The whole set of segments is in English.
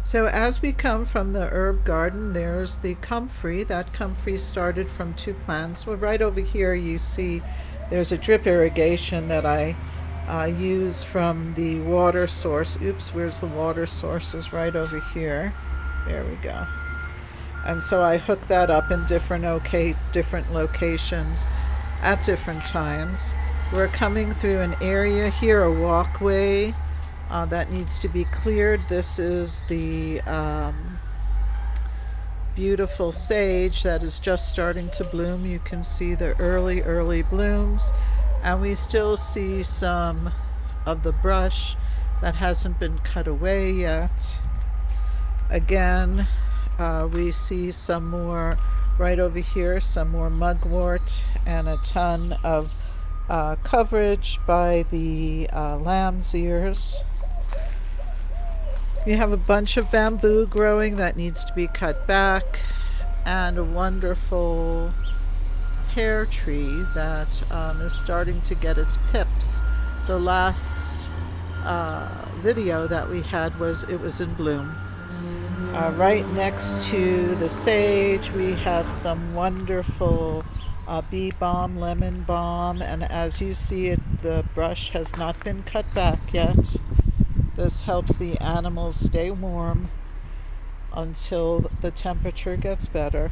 So as we come from the herb garden, there's the comfrey. That comfrey started from two plants. Well, right over here you see there's a drip irrigation that I use from the water source. Oops, where's the water source? Is right over here. There we go. And so I hook that up in different locations at different times. We're coming through an area here, a walkway that needs to be cleared. This is the beautiful sage that is just starting to bloom. You can see the early blooms, and we still see some of the brush that hasn't been cut away yet. Again, we see some more right over here, some more mugwort, and a ton of coverage by the lamb's ears. You have a bunch of bamboo growing that needs to be cut back, and a wonderful pear tree that is starting to get its pips. The last video that we had was in bloom. Right next to the sage, we have some wonderful bee balm, lemon balm, and as you see, the brush has not been cut back yet. This helps the animals stay warm until the temperature gets better.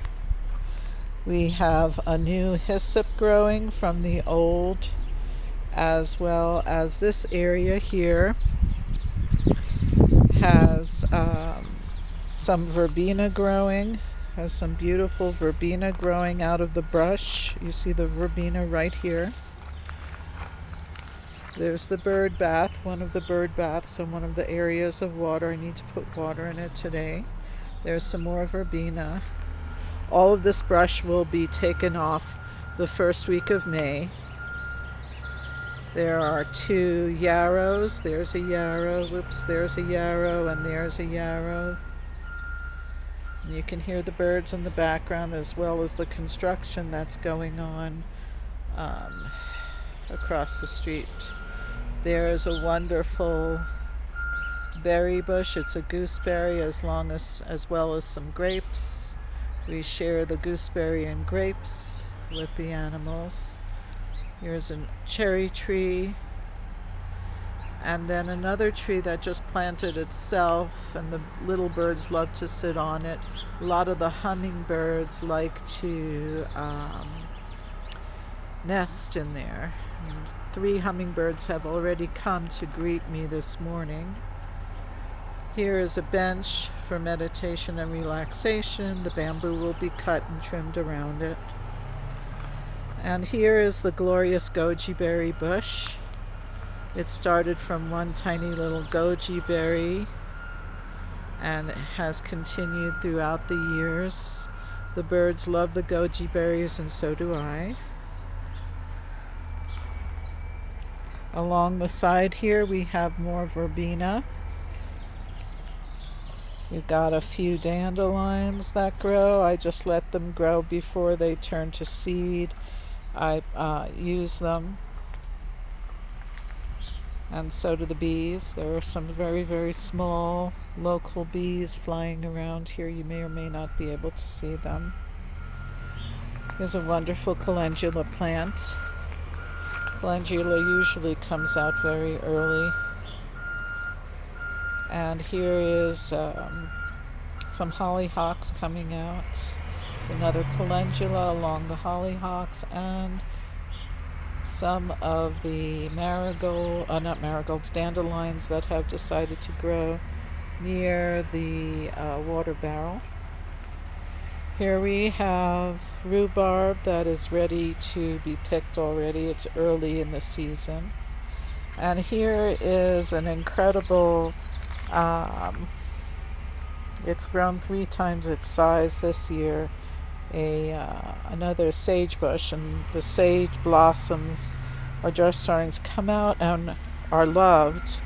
We have a new hyssop growing from the old, as well as this area here has some verbena growing, has some beautiful verbena growing out of the brush. You see the verbena right here. There's the bird bath, one of the bird baths in one of the areas of water. I need to put water in it today. There's some more verbena. All of this brush will be taken off the first week of May. There are two yarrows. There's a yarrow. Whoops, there's a yarrow, and there's a yarrow. And you can hear the birds in the background, as well as the construction that's going on across the street. There's a wonderful berry bush. It's a gooseberry, as well as some grapes. We share the gooseberry and grapes with the animals. Here's a cherry tree, and then another tree that just planted itself, and the little birds love to sit on it. A lot of the hummingbirds like to nest in there. And 3 hummingbirds have already come to greet me this morning. Here is a bench for meditation and relaxation. The bamboo will be cut and trimmed around it. And here is the glorious goji berry bush. It started from one tiny little goji berry and has continued throughout the years. The birds love the goji berries, and so do I. Along the side here we have more verbena. We've got a few dandelions that grow. I just let them grow before they turn to seed. I use them, and so do the bees. There are some very small local bees flying around here. You may or may not be able to see them. Here's a wonderful calendula plant. Calendula usually comes out very early. And here is some hollyhocks coming out. Another calendula along the hollyhocks, and some of the dandelions that have decided to grow near the water barrel. Here we have rhubarb that is ready to be picked already. It's early in the season. And here is an incredible, it's grown 3 times its size this year, another sage bush, and the sage blossoms are just starting to come out and are loved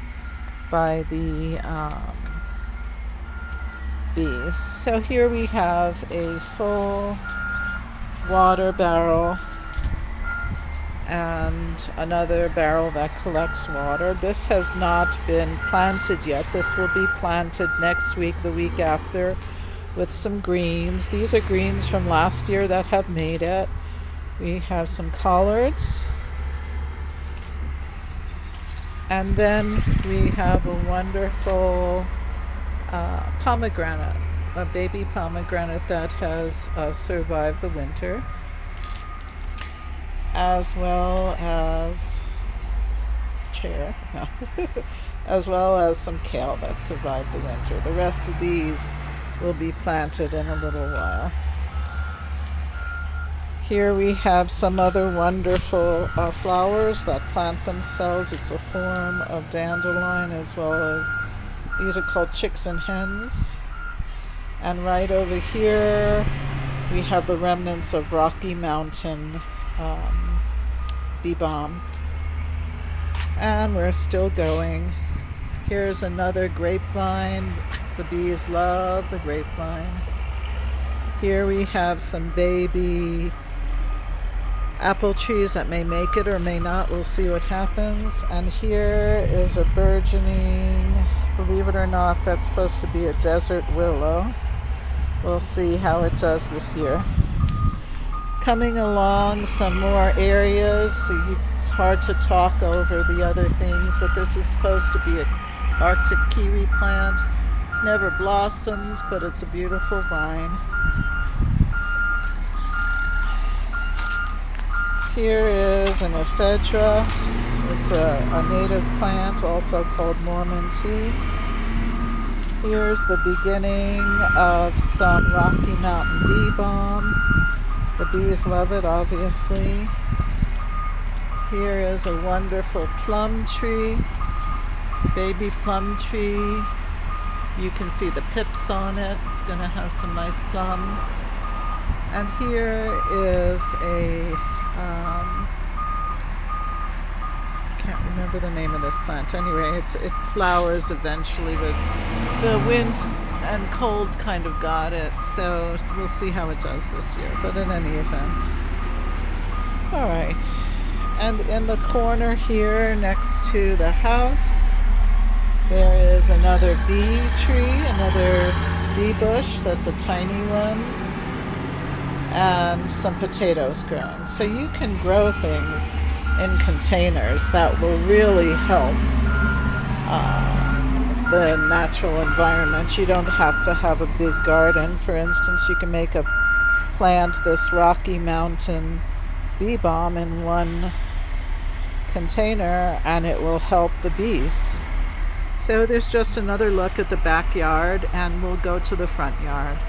by the bees. So here we have a full water barrel and another barrel that collects water. This has not been planted yet. This will be planted next week, the week after, with some greens. These are greens from last year that have made it. We have some collards. And then we have a wonderful pomegranate, a baby pomegranate that has survived the winter, as well as chair, no. As well as some kale that survived the winter. The rest of these will be planted in a little while. Here we have some other wonderful flowers that plant themselves. It's a form of dandelion, as well as these are called chicks and hens. And right over here we have the remnants of Rocky Mountain bee balm. And we're still going. Here's another grapevine. The bees love the grapevine. Here we have some baby apple trees that may make it or may not. We'll see what happens. And here is a burgeoning, believe it or not, that's supposed to be a desert willow. We'll see how it does this year. Coming along some more areas. It's hard to talk over the other things, but this is supposed to be an Arctic kiwi plant. It's never blossomed, but it's a beautiful vine. Here is an ephedra. It's a native plant, also called Mormon tea. Here's the beginning of some Rocky Mountain bee balm. The bees love it, obviously. Here is a wonderful plum tree, baby plum tree. You can see the pips on it. It's going to have some nice plums. And here is a can't remember the name of this plant. Anyway, it flowers eventually, but the wind and cold kind of got it, so we'll see how it does this year. But in any event, all right. And in the corner here next to the house, there is another bee tree, another bee bush. That's a tiny one. And some potatoes growing. So you can grow things in containers that will really help the natural environment. You don't have to have a big garden. For instance, you can plant this Rocky Mountain bee balm in one container, and it will help the bees. So there's just another look at the backyard, and we'll go to the front yard.